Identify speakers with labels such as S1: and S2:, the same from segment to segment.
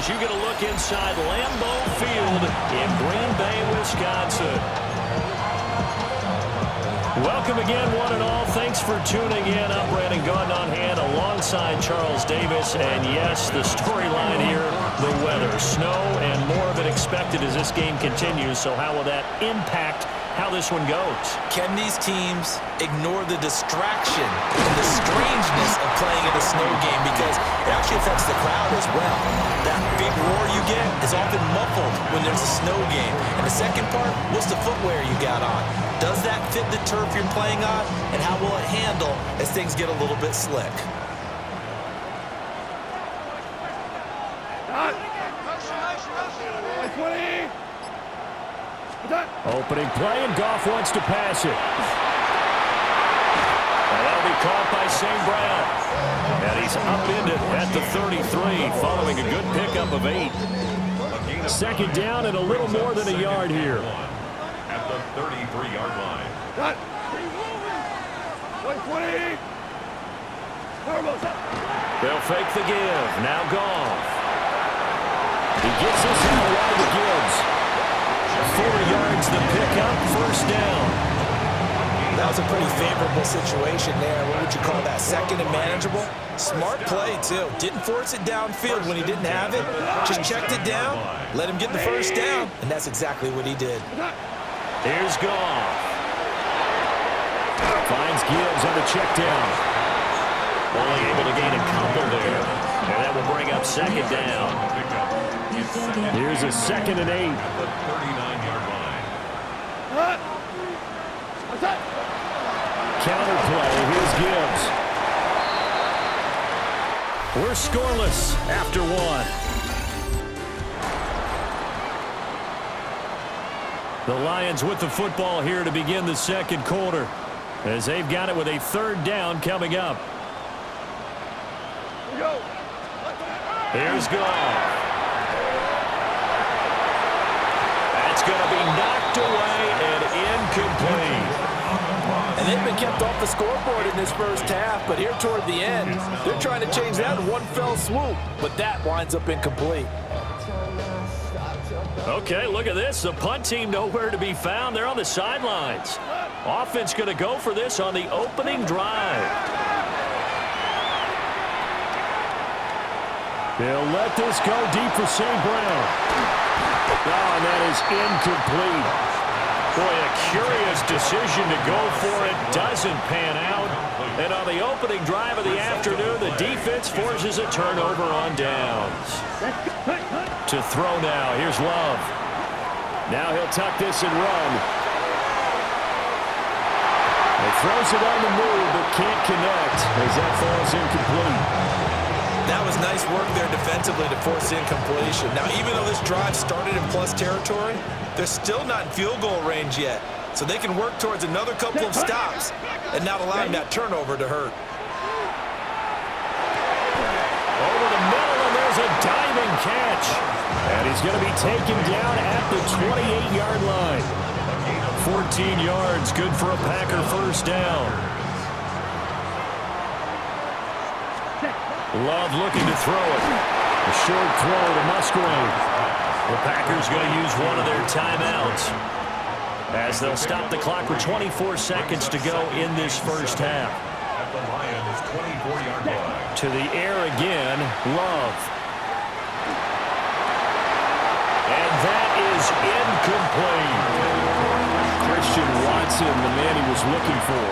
S1: as you get a look inside Lambeau Field in Green Bay, Wisconsin. Welcome again, one and all. Thanks for tuning in. I'm Brandon Gaudin alongside Charles Davis. And yes, the storyline here, the weather, snow, and more of it expected as this game continues. So how will that impact how this one goes?
S2: Can these teams ignore the distraction and the strangeness of playing in a snow game, because it actually affects the crowd as well. That big roar you get is often muffled when there's a snow game. And the second part, what's the footwear you got on? Does that fit the turf you're playing on? And how will it handle as things get a little bit slick?
S1: Opening play, and Goff wants to pass it. And that'll be caught by St. Brown. And he's upended at the 33 following a good pickup of 8. Second down and a little more than a yard here.
S3: At the 33-yard line.
S4: 120.
S1: They'll fake the give. Now Goff. He gets this out wide to Gibbs. 4 yards the pickup, first down.
S2: That was a pretty favorable situation there. What would you call that? Second and manageable? Smart play, too. Didn't force it downfield when he didn't have it. Just checked it down, let him get the first down, and that's exactly what he did.
S1: Here's Goff. Finds Gibbs on the check down. Only able to gain a couple there. And that will bring up second down. Here's a 2nd and 8.
S3: At the 39-yard line.
S1: Counter play. Here's Gibbs. We're scoreless after 1. The Lions with the football here to begin the second quarter, as they've got it with a 3rd down coming up. Here's Goff. That's going to be knocked away and incomplete.
S2: And they've been kept off the scoreboard in this first half, but here toward the end, they're trying to change that in one fell swoop, but that winds up incomplete.
S1: Okay, look at this. The punt team nowhere to be found. They're on the sidelines. Offense going to go for this on the opening drive. They'll let this go deep for St. Brown. Oh, and that is incomplete. Boy, a curious decision to go for it. Doesn't pan out. And on the opening drive of the afternoon, the defense forces a turnover on downs. To throw now. Here's Love. Now he'll tuck this and run. He throws it on the move, but can't connect as that falls incomplete.
S2: That was nice work there defensively to force incompletion. Now, even though this drive started in plus territory, they're still not in field goal range yet. So they can work towards another couple of stops and not allowing that turnover to hurt.
S1: Over the middle, and there's a diving catch. And he's going to be taken down at the 28-yard line. 14 yards, good for a Packer first down. Love looking to throw it. A short throw to Musgrave. The Packers going to use one of their timeouts, as they'll stop the clock with 24 seconds to go in this first half.
S3: At the Lions' 24-yard line.
S1: To the air again, Love. And that is incomplete. Christian Watson, the man he was looking for.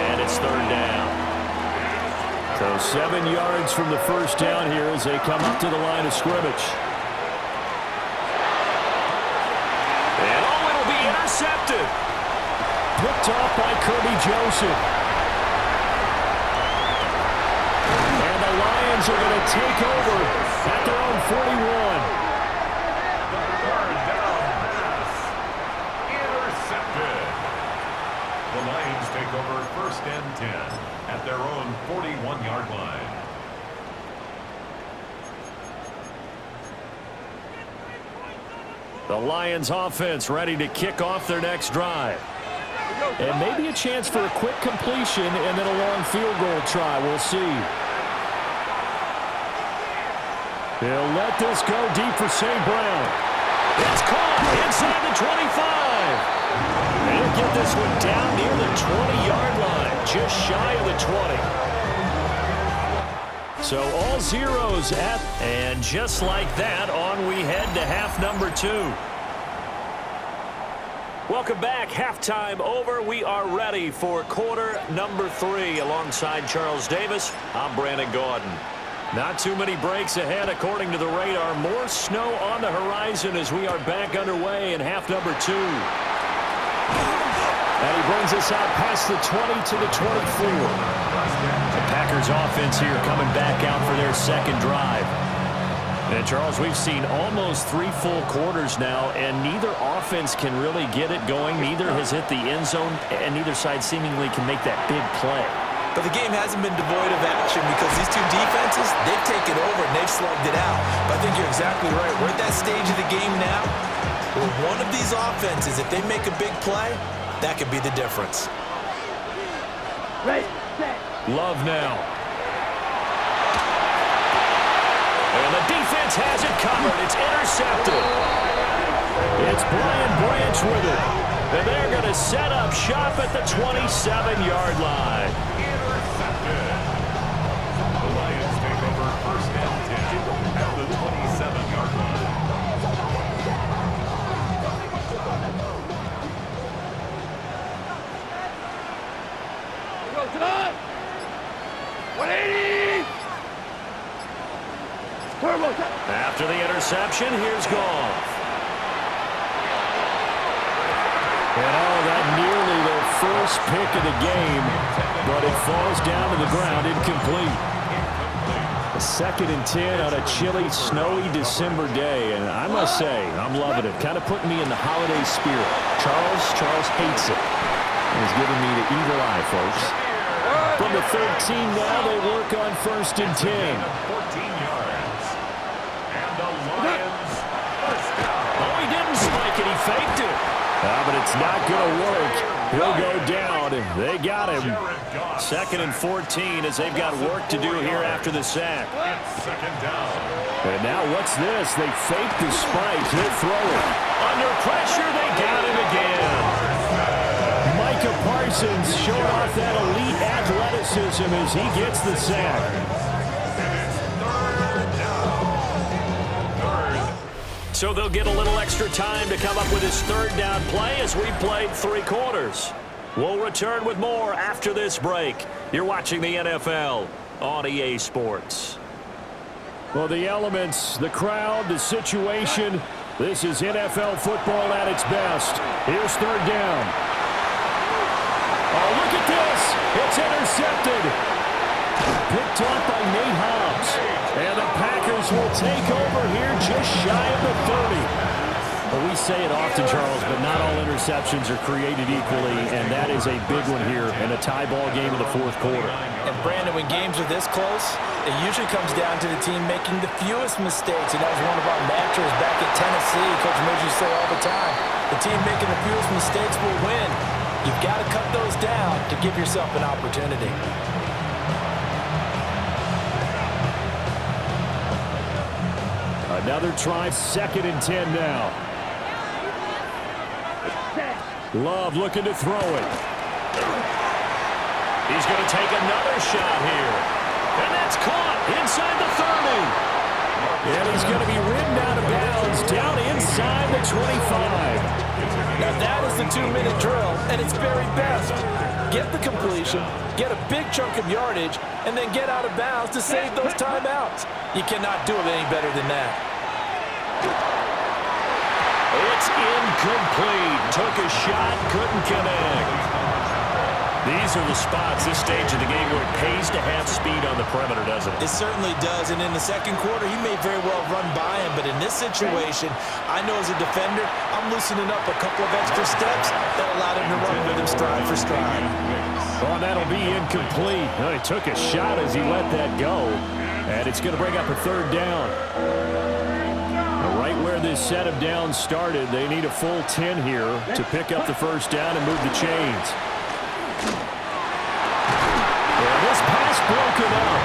S1: And it's 3rd down. So 7 yards from the first down here as they come up to the line of scrimmage. And it'll be intercepted. Picked off by Kirby Joseph. And the Lions are going to take over at their own 41.
S3: Third down pass. Intercepted. The Lions take over 1st and 10 at their own 41-yard line.
S1: The Lions offense ready to kick off their next drive. And maybe a chance for a quick completion and then a long field goal try. We'll see. He'll let this go deep for St. Brown. It's caught inside the 25. They'll get this one down near the 20-yard line, just shy of the 20. So all zeros and just like that, on we head to half number 2. Welcome back. Halftime over. We are ready for quarter number 3. Alongside Charles Davis, I'm Brandon Gaudin. Not too many breaks ahead according to the radar. More snow on the horizon as we are back underway in half number 2. And he brings us out past the 20 to the 24. The Packers offense here coming back out for their second drive. And, Charles, we've seen almost 3 full quarters now, and neither offense can really get it going. Neither has hit the end zone, and neither side seemingly can make that big play.
S2: But the game hasn't been devoid of action because these two defenses, they've taken over and they've slugged it out. But I think you're exactly right. We're at that stage of the game now where one of these offenses, if they make a big play, that could be the difference.
S4: Right, set.
S1: Love now. And the defense has it covered. It's intercepted. It's Brian Branch with it. And they're going to set up shop at the 27-yard line.
S3: Intercepted. The Lions take over first and 10 at the 27-yard line.
S4: Go to the 180. Turbo.
S1: After the interception, here's Goff. And that nearly their first pick of the game, but it falls down to the ground incomplete. A 2nd and 10 on a chilly, snowy December day, and I must say, I'm loving it. Kind of putting me in the holiday spirit. Charles hates it. He's giving me the evil eye, folks. From the 13 now, they work on 1st and 10.
S3: 14 yards. And the Lions first down.
S1: Oh, he didn't spike it. He faked it. But it's not going to work. He'll go down. They got him. 2nd and 14 as they've got work to do here after the sack.
S3: It's 2nd down.
S1: And now what's this? They fake the spike. He'll throw it. Under pressure, they got him again. Micah Parsons showing off that elite athleticism as he gets the sack. So they'll get a little extra time to come up with his 3rd down play as we played 3 quarters. We'll return with more after this break. You're watching the NFL on EA Sports. Well, the elements, the crowd, the situation, this is NFL football at its best. Here's 3rd down. Oh, look at this. It's intercepted. Picked off by Nate Hobbs. And the Packers will take over here just shy of the 30. Well, we say it often, Charles, but not all interceptions are created equally, and that is a big one here in a tie ball game in the 4th quarter.
S2: And, Brandon, when games are this close, it usually comes down to the team making the fewest mistakes, and that was one of our mantras back at Tennessee. Coach Moore used to say all the time, the team making the fewest mistakes will win. You've got to cut those down to give yourself an opportunity.
S1: Another try, 2nd and 10 now. Love looking to throw it. He's going to take another shot here. And that's caught inside the 30. And he's going to be ridden out of bounds down inside the 25.
S2: Now that is the 2-minute drill, and it's very best. Get the completion, get a big chunk of yardage, and then get out of bounds to save those timeouts. You cannot do it any better than that.
S1: It's incomplete. Took a shot, couldn't connect. These are the spots, this stage of the game, where it pays to have speed on the perimeter, doesn't it?
S2: It certainly does, and in the 2nd quarter, he may very well run by him, but in this situation, I know as a defender, I'm loosening up a couple of extra steps that allowed him to run with him stride for stride.
S1: Oh, that'll be incomplete. Well, he took a shot as he let that go, and it's going to bring up a 3rd down. Right where this set of downs started, they need a full 10 here to pick up the 1st down and move the chains. And this pass broken up.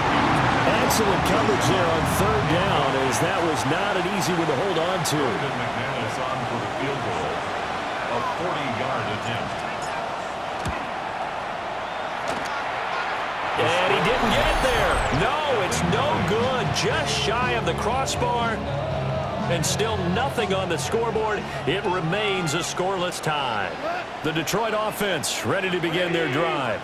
S1: And excellent coverage there on third down, as that was not an easy one to hold on to.
S3: McManus on for the field goal. A 40-yard attempt.
S1: And he didn't get it there. No, it's no good. Just shy of the crossbar. And still nothing on the scoreboard. It remains a scoreless tie. The Detroit offense ready to begin their drive.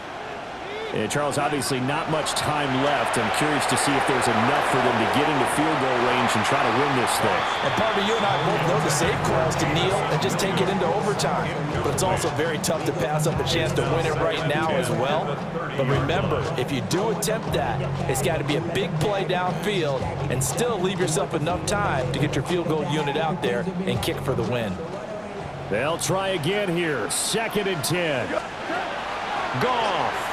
S1: And Charles, obviously not much time left. I'm curious to see if there's enough for them to get into field goal range and try to win this thing.
S2: And partner, you and I both know the safe call is to kneel and just take it into overtime. But it's also very tough to pass up a chance to win it right now as well. But remember, if you do attempt that, it's got to be a big play downfield and still leave yourself enough time to get your field goal unit out there and kick for the win.
S1: They'll try again here. 2nd and 10. Goff.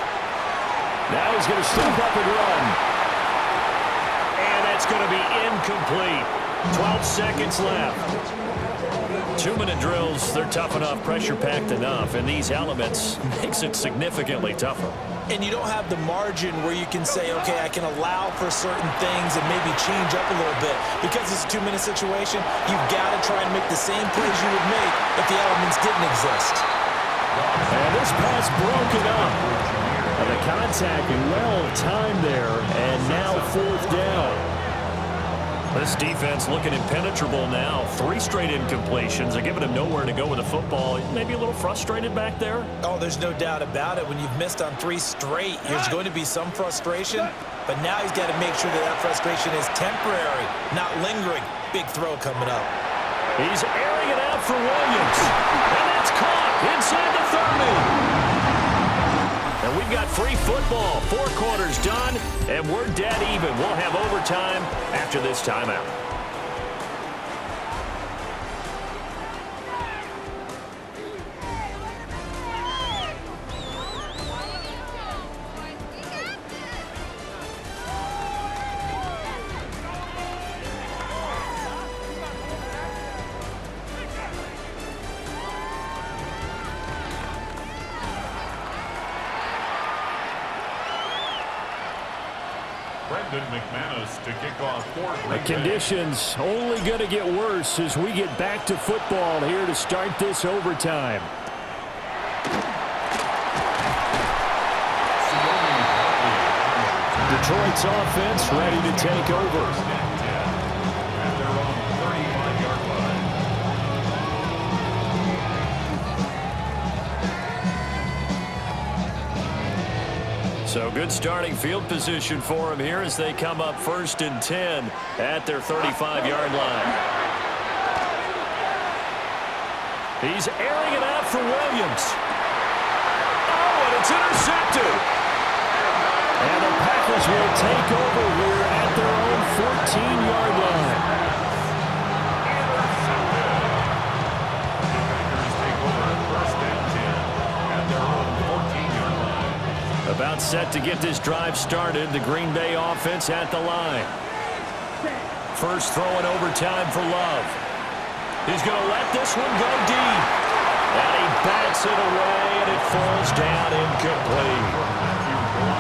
S1: Now he's going to step up and run. And it's going to be incomplete. 12 seconds left. 2-minute drills, they're tough enough, pressure-packed enough, and these elements makes it significantly tougher.
S2: And you don't have the margin where you can say, okay, I can allow for certain things and maybe change up a little bit. Because it's a 2-minute situation, you've got to try and make the same plays you would make if the elements didn't exist.
S1: And this pass broken up. And the contact well timed there, and now 4th down. This defense looking impenetrable now. 3 straight incompletions. They're giving him nowhere to go with the football. Maybe a little frustrated back there?
S2: Oh, there's no doubt about it. When you've missed on 3 straight, there's going to be some frustration. But now he's got to make sure that that frustration is temporary, not lingering. Big throw coming up.
S1: He's airing it out for Williams. And that's caught inside the 30. And we've got free football. 4 quarters done, and we're dead even. We'll have overtime after this timeout.
S3: McManus to kick off for
S1: The conditions only going to get worse as we get back to football here to start this overtime. Detroit's offense ready to take over. So good starting field position for him here as they come up 1st and 10 at their 35-yard line. He's airing it out for Williams. Oh, and it's intercepted. And the Packers will take over here at their own 14-yard line. About set to get this drive started. The Green Bay offense at the line. First throw in overtime for Love. He's going to let this one go deep. And he bats it away, and it falls down incomplete.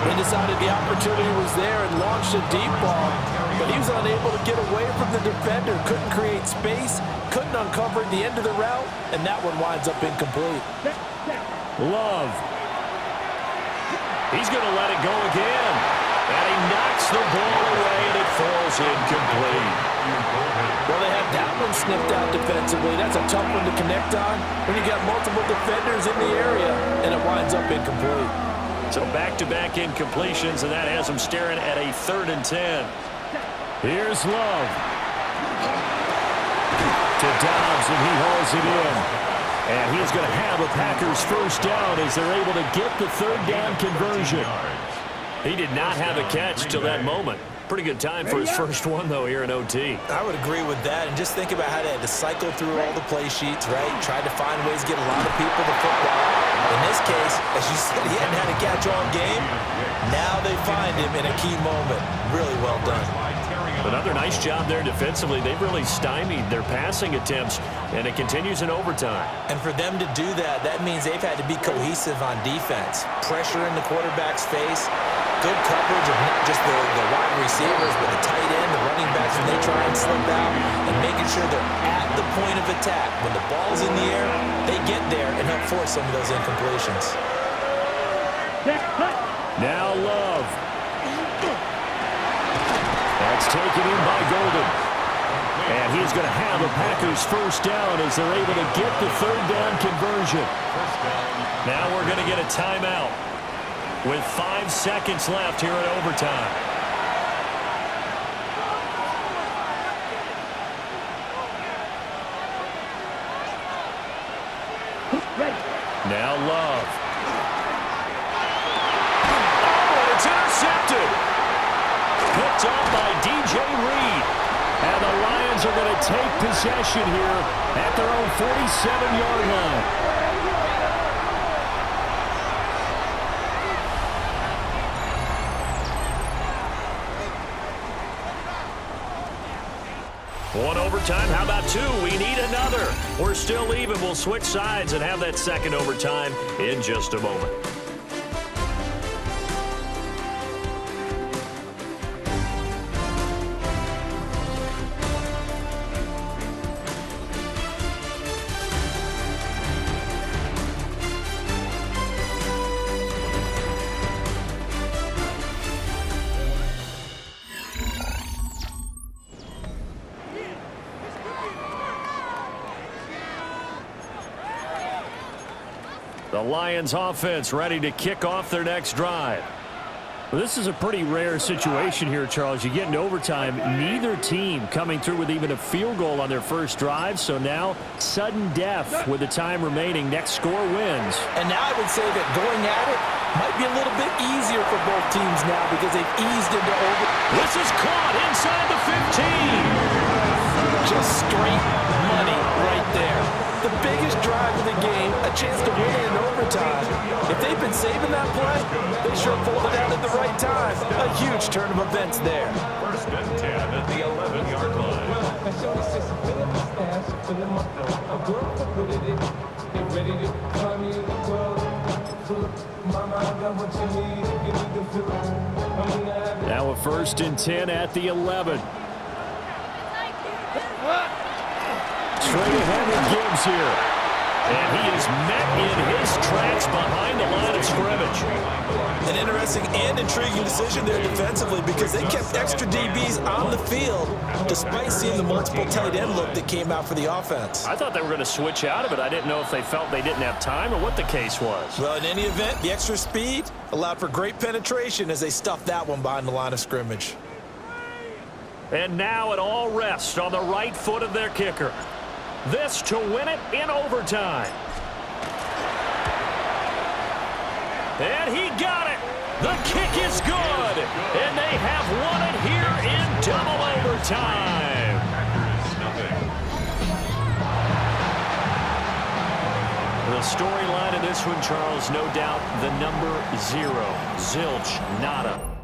S2: They decided the opportunity was there and launched a deep ball, but he was unable to get away from the defender. Couldn't create space, couldn't uncover at the end of the route, and that one winds up incomplete.
S1: Love. He's going to let it go again. And he knocks the ball away, and it falls incomplete.
S2: Well, they had that one sniffed out defensively. That's a tough one to connect on when you got multiple defenders in the area, and it winds up incomplete.
S1: So back-to-back incompletions, and that has him staring at a 3rd and 10. Here's Love. To Dobbs, and he hauls it in. And he's going to have a Packers first down as they're able to get the 3rd down conversion. He did not have a catch till that moment. Pretty good time for his first one, though, here in OT.
S2: I would agree with that. And just think about how they had to cycle through all the play sheets, right? Tried to find ways to get a lot of people to football. In this case, as you said, he hadn't had a catch all game. Now they find him in a key moment. Really well done.
S1: Another nice job there defensively. They've really stymied their passing attempts, and it continues in overtime.
S2: And for them to do that, that means they've had to be cohesive on defense. Pressure in the quarterback's face, Good coverage of not just the wide receivers, but the tight end, the running backs when they try and slip out, and making sure they're at the point of attack. When the ball's in the air, they get there and help force some of those incompletions.
S1: Now Love. That's taken in by Golden. And he's going to have the Packers first down as they're able to get the third down conversion. Now we're going to get a timeout with 5 seconds left here at overtime. Now Love. Oh, it's intercepted. Picked up by DJ Reed. And the Lions are going to take possession here at their own 47-yard line. One overtime. How about two? We need another. We're still even. We'll switch sides and have that second overtime in just a moment. The Lions offense ready to kick off their next drive. Well, this is a pretty rare situation here, Charles. You get into overtime, neither team coming through with even a field goal on their first drive. So now, sudden death with the time remaining. Next score wins.
S2: And now I would say that going at it might be a little bit easier for both teams now because they've eased into overtime.
S1: This is caught inside the 15.
S2: Just straight money right there. The biggest drive of the game, a chance to win it in overtime. If they've been saving that play, they sure pulled it out at the right time. A huge turn of events there.
S3: First and 10 at the 11-yard line.
S1: Now a first and 10 at the 11. Straight ahead with Gibbs here. And he is met in his tracks behind the line of scrimmage.
S2: An interesting and intriguing decision there defensively because they kept extra DBs on the field despite seeing the multiple tight end look that came out for the offense.
S1: I thought they were going to switch out of it. I didn't know if they felt they didn't have time or what the case was.
S2: Well, in any event, the extra speed allowed for great penetration as they stuffed that one behind the line of scrimmage.
S1: And now it all rests on the right foot of their kicker. This to win it in overtime. And he got it. The kick is good. And they have won it here in double overtime. The storyline of this one, Charles, no doubt the number 0, Zilch, nada.